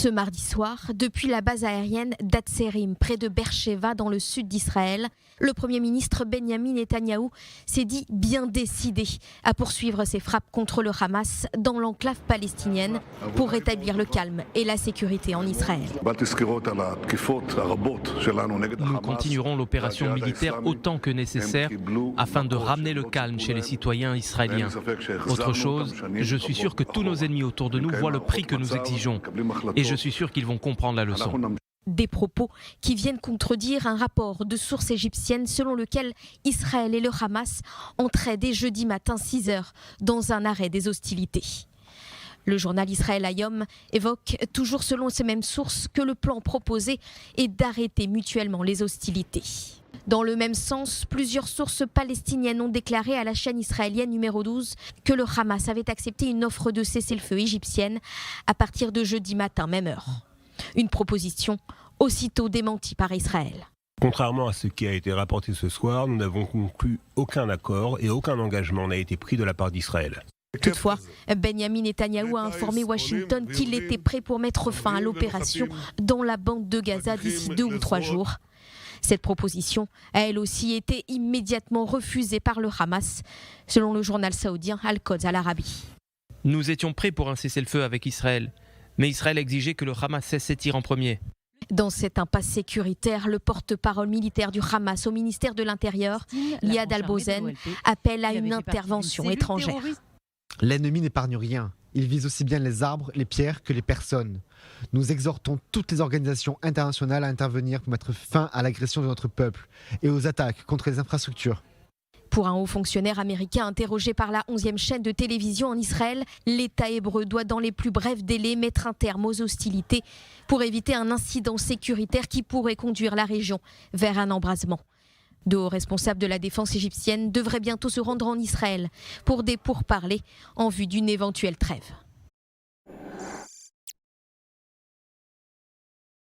Ce mardi soir, depuis la base aérienne d'Atzerim, près de Beersheva, dans le sud d'Israël, le Premier ministre Benjamin Netanyahou s'est dit bien décidé à poursuivre ses frappes contre le Hamas dans l'enclave palestinienne pour rétablir le calme et la sécurité en Israël. Nous continuerons l'opération militaire autant que nécessaire afin de ramener le calme chez les citoyens israéliens. Autre chose, je suis sûr que tous nos ennemis autour de nous voient le prix que nous exigeons et je suis sûr qu'ils vont comprendre la leçon. Des propos qui viennent contredire un rapport de sources égyptiennes selon lequel Israël et le Hamas entraient dès jeudi matin 6h dans un arrêt des hostilités. Le journal Israël Hayom évoque, toujours selon ces mêmes sources, que le plan proposé est d'arrêter mutuellement les hostilités. Dans le même sens, plusieurs sources palestiniennes ont déclaré à la chaîne israélienne numéro 12 que le Hamas avait accepté une offre de cessez-le-feu égyptienne à partir de jeudi matin, même heure. Une proposition aussitôt démentie par Israël. Contrairement à ce qui a été rapporté ce soir, nous n'avons conclu aucun accord et aucun engagement n'a été pris de la part d'Israël. Toutefois, Benjamin Netanyahou a informé Washington qu'il était prêt pour mettre fin à l'opération dans la bande de Gaza d'ici 2 ou 3 jours. Cette proposition a elle aussi été immédiatement refusée par le Hamas, selon le journal saoudien Al-Quds Al-Arabi. Nous étions prêts pour un cessez-le-feu avec Israël, mais Israël exigeait que le Hamas cesse ses tirs en premier. Dans cette impasse sécuritaire, le porte-parole militaire du Hamas au ministère de l'Intérieur, Liad Al-Bozen, appelle à une intervention étrangère. L'ennemi n'épargne rien. Il vise aussi bien les arbres, les pierres que les personnes. Nous exhortons toutes les organisations internationales à intervenir pour mettre fin à l'agression de notre peuple et aux attaques contre les infrastructures. Pour un haut fonctionnaire américain interrogé par la 11e chaîne de télévision en Israël, l'État hébreu doit dans les plus brefs délais mettre un terme aux hostilités pour éviter un incident sécuritaire qui pourrait conduire la région vers un embrasement. De hauts responsables de la défense égyptienne devraient bientôt se rendre en Israël pour des pourparlers en vue d'une éventuelle trêve.